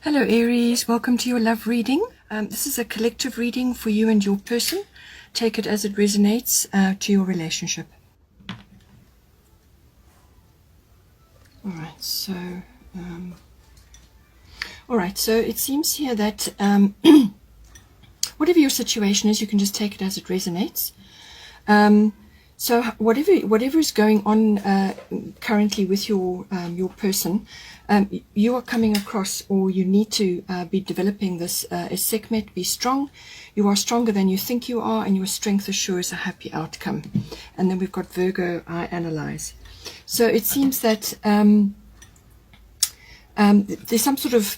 Hello Aries, welcome to your love reading. This is a collective reading for you and your person. Take it as it resonates to your relationship. Alright, so it seems here that whatever your situation is, you can just take it as it resonates. So whatever is going on currently with your person, you are coming across, or you need to be developing this is Sekhmet, be strong. You are stronger than you think you are, and your strength assures a happy outcome. And then we've got Virgo, I analyze. So it seems that there's some sort of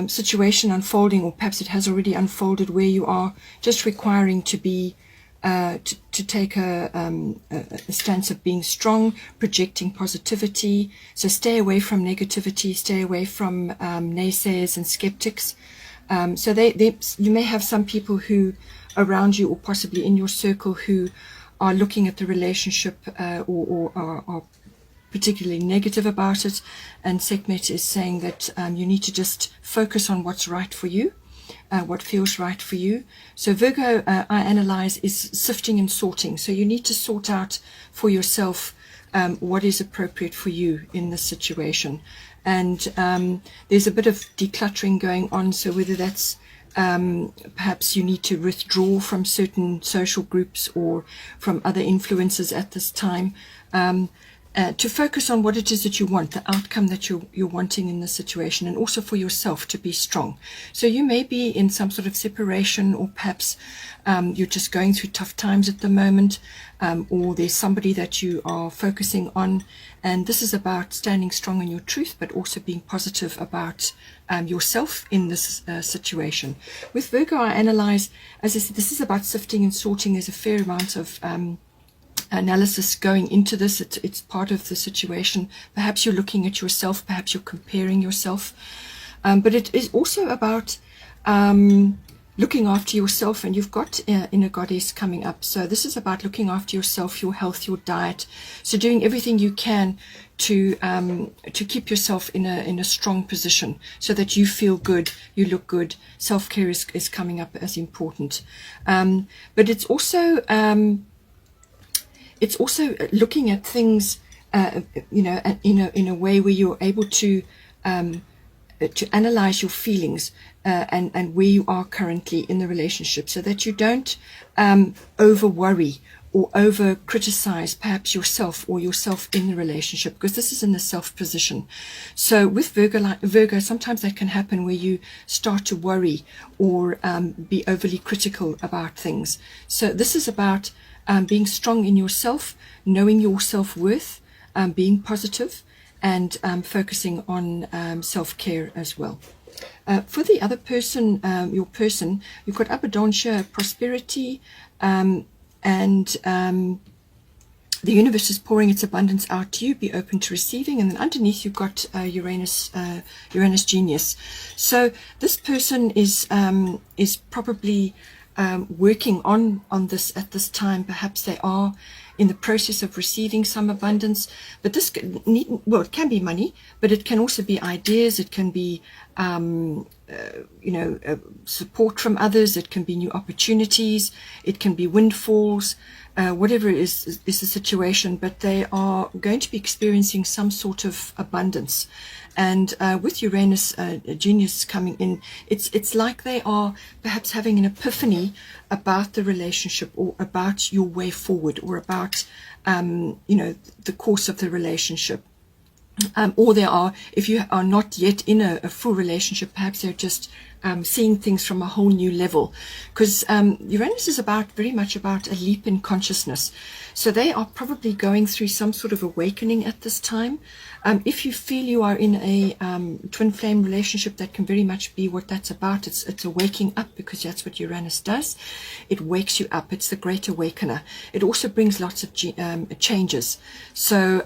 situation unfolding, or perhaps it has already unfolded, where you are just requiring to be to take a stance of being strong, projecting positivity. So stay away from negativity, stay away from naysayers and skeptics. So you may have some people who around you, or possibly in your circle, who are looking at the relationship or are particularly negative about it. And Sekhmet is saying that you need to just focus on what's right for you. What feels right for you. So Virgo, I analyze, is sifting and sorting. So you need to sort out for yourself what is appropriate for you in this situation. And there's a bit of decluttering going on. So whether that's perhaps you need to withdraw from certain social groups or from other influences at this time, to focus on what it is that you want, the outcome that you're wanting in the situation, and also for yourself to be strong. So you may be in some sort of separation, or perhaps you're just going through tough times at the moment, or there's somebody that you are focusing on, and this is about standing strong in your truth, but also being positive about yourself in this situation. With Virgo, I analyze, as I said, this is about sifting and sorting. There's a fair amount of analysis going into this. It's part of the situation. Perhaps you're looking at yourself, perhaps you're comparing yourself, but it is also about looking after yourself. And you've got inner goddess coming up, so this is about looking after yourself, your health, your diet. So doing everything you can to keep yourself in a strong position, so that you feel good, you look good. Self-care is coming up as important, but it's also looking at things, in a way where you're able to analyze your feelings and where you are currently in the relationship, so that you don't over worry or over criticize perhaps yourself or yourself in the relationship, because this is in the self position. So with Virgo, sometimes that can happen where you start to worry or be overly critical about things. So this is about being strong in yourself, knowing your self-worth, being positive, and focusing on self-care as well. For the other person, your person, you've got abundancia, prosperity, and the universe is pouring its abundance out to you. Be open to receiving. And then underneath you've got Uranus genius. So this person is probably working on this at this time. Perhaps they are in the process of receiving some abundance, but this it can be money, but it can also be ideas. It can be support from others. It can be new opportunities. It can be windfalls. Whatever is the situation, but they are going to be experiencing some sort of abundance. And with Uranus genius coming in, it's like they are perhaps having an epiphany about the relationship, or about your way forward, or about the course of the relationship. Or they are, if you are not yet in a full relationship, perhaps they're just seeing things from a whole new level, because Uranus is very much about a leap in consciousness. So they are probably going through some sort of awakening at this time. If you feel you are in a twin flame relationship, that can very much be what that's about. It's a waking up, because that's what Uranus does. It wakes you up. It's the great awakener. It also brings lots of changes. So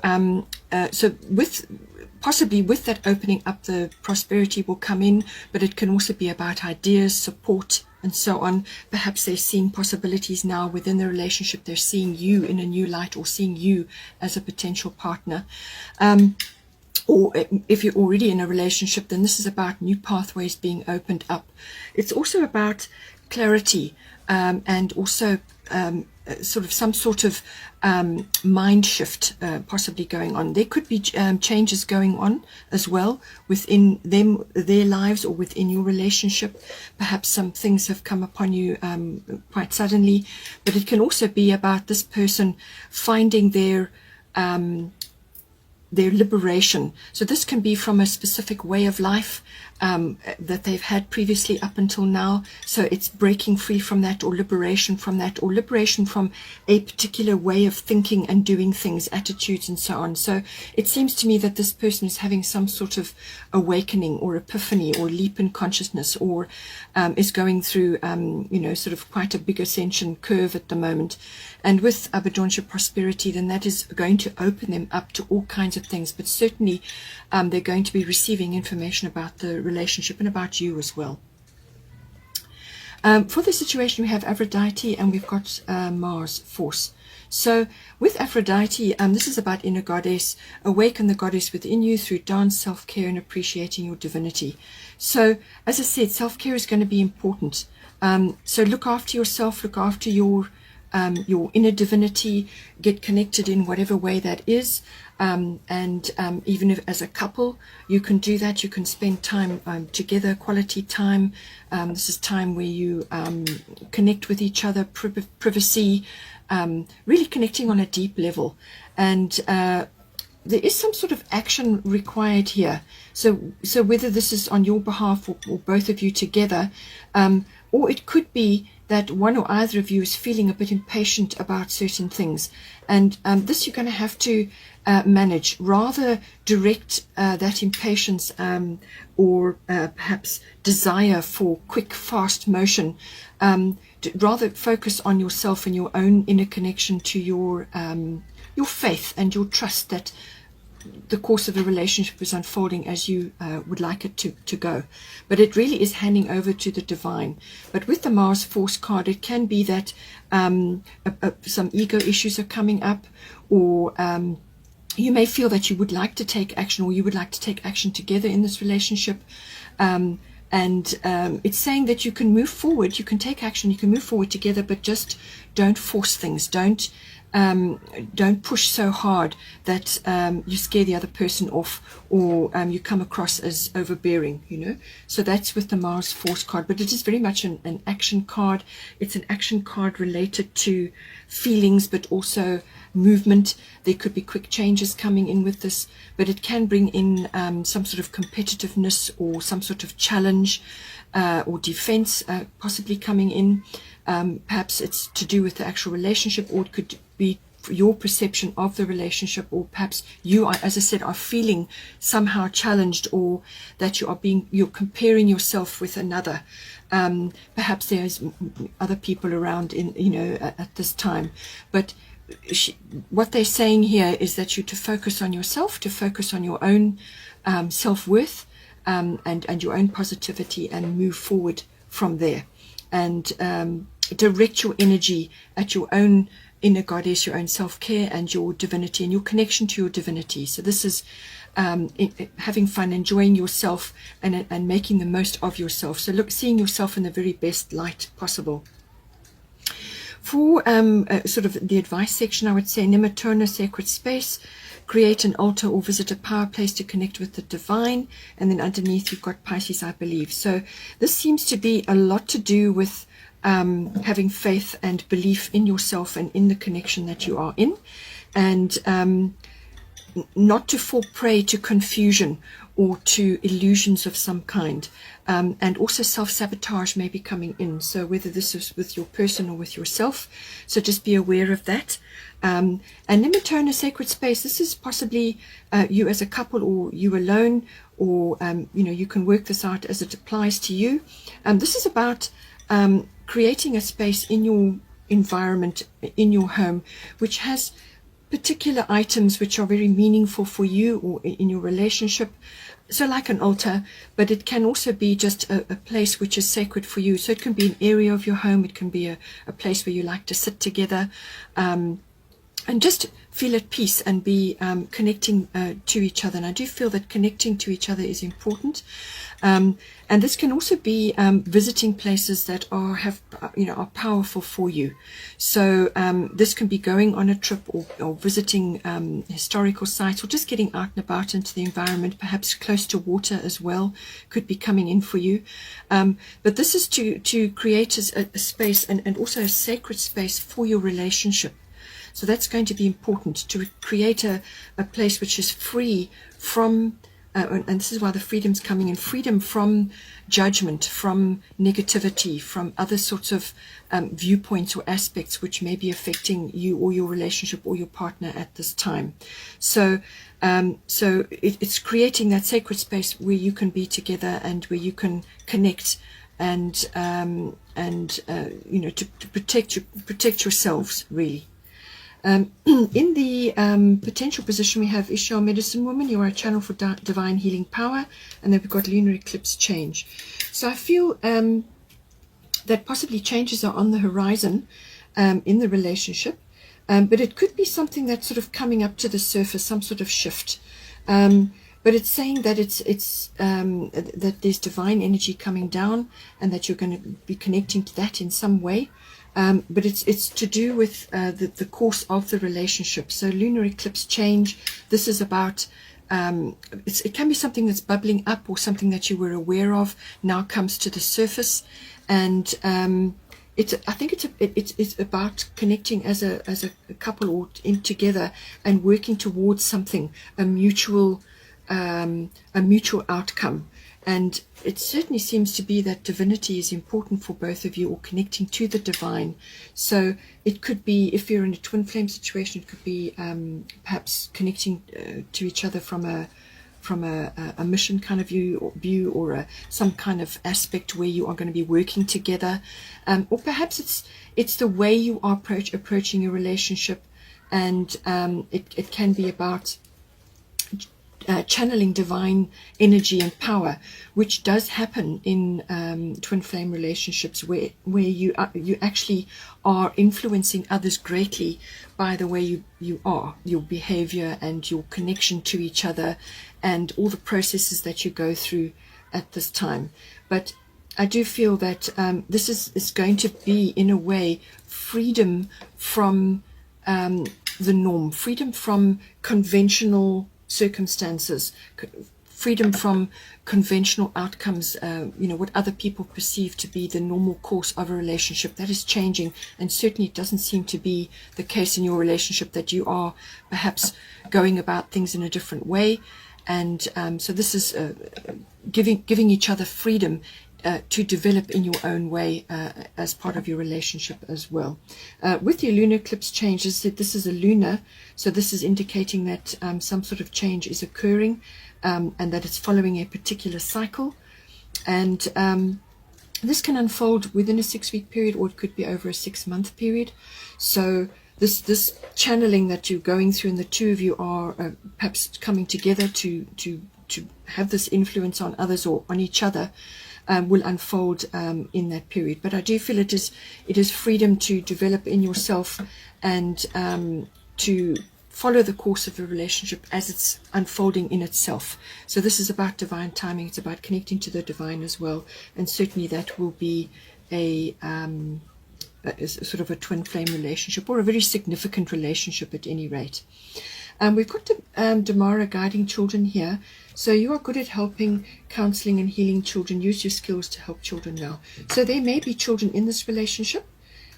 possibly with that opening up, the prosperity will come in, but it can also be about ideas, support, and so on. Perhaps they're seeing possibilities now within the relationship. They're seeing you in a new light, or seeing you as a potential partner. or if you're already in a relationship, then this is about new pathways being opened up. It's also about clarity, and also sort of some sort of mind shift possibly going on. There could be changes going on as well within their lives, or within your relationship. Perhaps some things have come upon you quite suddenly, but it can also be about this person finding their liberation. So this can be from a specific way of life that they've had previously up until now. So it's breaking free from that, or liberation from that, or liberation from a particular way of thinking and doing things, attitudes and so on. So it seems to me that this person is having some sort of awakening or epiphany or leap in consciousness, or is going through sort of quite a big ascension curve at the moment. And with Abundance Prosperity, then that is going to open them up to all kinds of things, but certainly they're going to be receiving information about the relationship and about you as well. For the situation, we have Aphrodite and we've got Mars force. So with Aphrodite, this is about inner goddess. Awaken the goddess within you through dance, self-care, and appreciating your divinity. So as I said, self-care is going to be important. So look after yourself, look after your inner divinity, get connected in whatever way that is. Even if as a couple you can do that, you can spend time together, quality time. This is time where you connect with each other, privacy, really connecting on a deep level. And there is some sort of action required here. So whether this is on your behalf, or both of you together, or it could be that one or either of you is feeling a bit impatient about certain things. And this you're going to have to manage. Rather direct that impatience or perhaps desire for quick, fast motion. Rather focus on yourself and your own inner connection to your faith and your trust that the course of the relationship is unfolding as you would like it to go. But it really is handing over to the divine. But with the Mars force card, it can be that some ego issues are coming up, or you may feel that you would like to take action, or you would like to take action together in this relationship. It's saying that you can move forward, you can take action, you can move forward together, but just don't force things. Don't push so hard that you scare the other person off, or you come across as overbearing, So that's with the Mars force card. But it is very much an action card. It's an action card related to feelings, but also movement. There could be quick changes coming in with this, but it can bring in some sort of competitiveness, or some sort of challenge or defense possibly coming in. Perhaps it's to do with the actual relationship, or it could be your perception of the relationship, or perhaps you are, as I said, are feeling somehow challenged, or that you're comparing yourself with another. Perhaps there's other people around at this time, but what they're saying here is that you're to focus on yourself, to focus on your own self-worth, and your own positivity, and move forward from there, and direct your energy at your own inner goddess, your own self-care, and your divinity, and your connection to your divinity. So this is having fun, enjoying yourself, and making the most of yourself. So seeing yourself in the very best light possible. For sort of the advice section, I would say Nematona, sacred space, create an altar or visit a power place to connect with the divine. And then underneath you've got Pisces, I believe. So this seems to be a lot to do with having faith and belief in yourself and in the connection that you are in, and not to fall prey to confusion or to illusions of some kind. And also self-sabotage may be coming in, so whether this is with your person or with yourself, so just be aware of that. And Nematona, sacred space, this is possibly you as a couple, or you alone, or you can work this out as it applies to you. This is about creating a space in your environment, in your home, which has particular items which are very meaningful for you or in your relationship. So like an altar, but it can also be just a place which is sacred for you. So it can be an area of your home, it can be a place where you like to sit together. and just feel at peace and be connecting to each other. And I do feel that connecting to each other is important. And this can also be visiting places that are powerful for you. So this can be going on a trip, or visiting historical sites, or just getting out and about into the environment, perhaps close to water as well, could be coming in for you. But this is to create a space, and also a sacred space for your relationship. So that's going to be important, to create a place which is free from, and this is why the freedom's coming in, freedom from judgment, from negativity, from other sorts of viewpoints or aspects which may be affecting you or your relationship or your partner at this time. So it's creating that sacred space where you can be together and where you can connect, and to protect yourselves, really. In the potential position, we have Ishtar Medicine Woman. You are a channel for divine healing power. And then we've got lunar eclipse change. So I feel that possibly changes are on the horizon in the relationship. But it could be something that's sort of coming up to the surface, some sort of shift. But it's saying that that there's divine energy coming down, and that you're going to be connecting to that in some way. But it's to do with the course of the relationship. So lunar eclipse change, this is about, it can be something that's bubbling up, or something that you were aware of now comes to the surface. And I think it's about connecting as a couple, or in together, and working towards something, a mutual outcome. And it certainly seems to be that divinity is important for both of you, or connecting to the divine. So it could be, if you're in a twin flame situation, it could be perhaps connecting to each other from a mission kind of view, or some kind of aspect where you are going to be working together, or perhaps it's the way you are approaching your relationship, and it can be about channeling divine energy and power, which does happen in twin flame relationships, where you actually are influencing others greatly by the way you are, your behavior and your connection to each other, and all the processes that you go through at this time. But I do feel that this is going to be, in a way, freedom from the norm, freedom from conventional circumstances, freedom from conventional outcomes, what other people perceive to be the normal course of a relationship. That is changing, and certainly it doesn't seem to be the case in your relationship, that you are perhaps going about things in a different way. And so this is giving each other freedom to develop in your own way as part of your relationship as well. With your lunar eclipse changes, this is a lunar, so this is indicating that some sort of change is occurring, and that it's following a particular cycle. And this can unfold within a 6-week period, or it could be over a 6-month period. So this channeling that you're going through, and the two of you are perhaps coming together to have this influence on others, or on each other, will unfold in that period. But I do feel it is freedom to develop in yourself, and to follow the course of the relationship as it's unfolding in itself. So this is about divine timing. It's about connecting to the divine as well, and certainly that will be a sort of a twin flame relationship, or a very significant relationship at any rate. We've got Damara guiding children here. So you are good at helping, counseling and healing children. Use your skills to help children now. So there may be children in this relationship,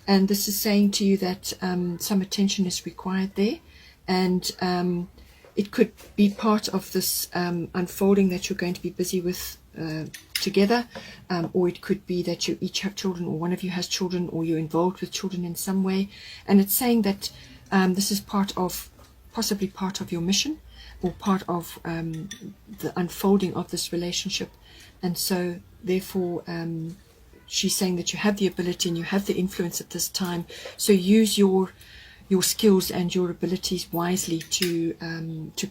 and this is saying to you that some attention is required there. And it could be part of this unfolding that you're going to be busy with together, or it could be that you each have children, or one of you has children, or you're involved with children in some way. And it's saying that this is possibly part of your mission, or part of the unfolding of this relationship. And so therefore she's saying that you have the ability and you have the influence at this time, so use your skills and your abilities wisely to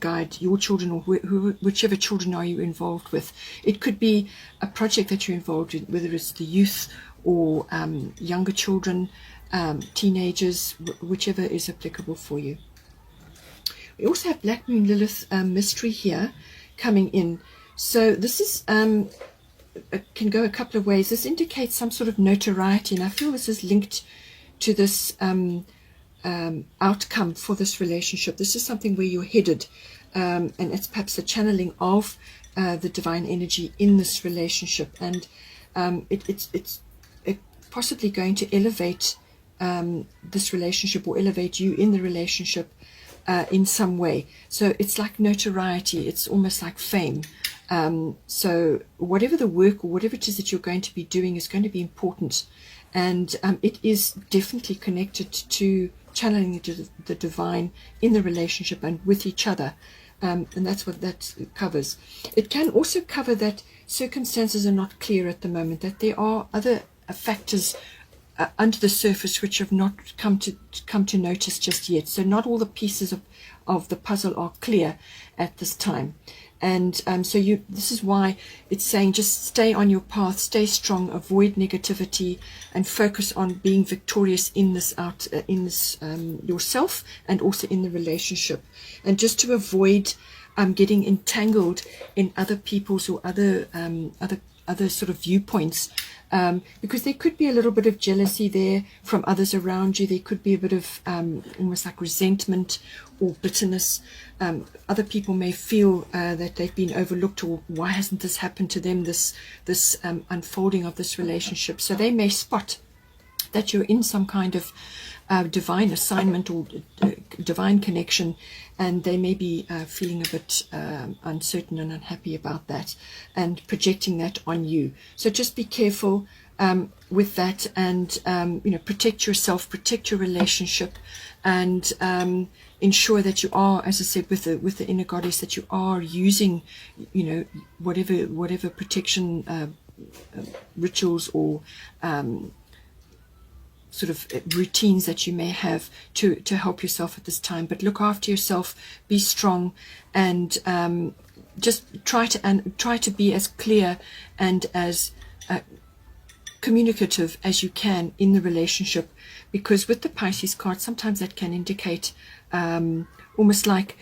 guide your children, or whichever children are you involved with. It could be a project that you're involved in, whether it's the youth or younger children. teenagers, whichever is applicable for you. We also have Black Moon Lilith mystery here coming in. So this is can go a couple of ways. This indicates some sort of notoriety, and I feel this is linked to this outcome for this relationship. This is something where you're headed, and it's perhaps a channeling of the divine energy in this relationship, and it's possibly going to elevate this relationship, or elevate you in the relationship in some way. So it's like notoriety, it's almost like fame. So whatever the work or whatever it is that you're going to be doing is going to be important, and it is definitely connected to channeling the divine in the relationship and with each other, and that's what that covers. It can also cover that circumstances are not clear at the moment, that there are other factors under the surface which have not come to notice just yet. So not all the pieces of the puzzle are clear at this time. And so this is why it's saying just stay on your path, stay strong, avoid negativity, and focus on being victorious in this yourself, and also in the relationship, and just to avoid getting entangled in other people's or other sort of viewpoints, because there could be a little bit of jealousy there from others around you. There could be a bit of almost like resentment or bitterness. Other people may feel that they've been overlooked, or why hasn't this happened to them, this unfolding of this relationship. So they may spot that you're in some kind of divine assignment or divine connection, and they may be feeling a bit uncertain and unhappy about that, and projecting that on you. So just be careful with that, and protect yourself, protect your relationship, and ensure that you are, as I said, with the inner goddess, that you are using whatever protection rituals or sort of routines that you may have to help yourself at this time. But look after yourself, be strong, and just try to be as clear and as communicative as you can in the relationship, because with the Pisces card, sometimes that can indicate almost like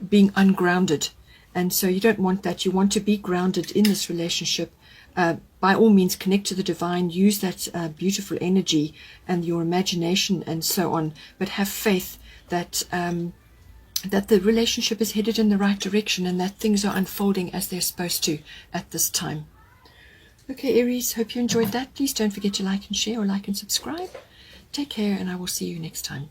being ungrounded, and so you don't want that. You want to be grounded in this relationship. By all means, connect to the divine, use that beautiful energy and your imagination and so on, but have faith that that the relationship is headed in the right direction, and that things are unfolding as they're supposed to at this time. Okay, Aries, hope you enjoyed that. Please don't forget to like and share, or like and subscribe. Take care, and I will see you next time.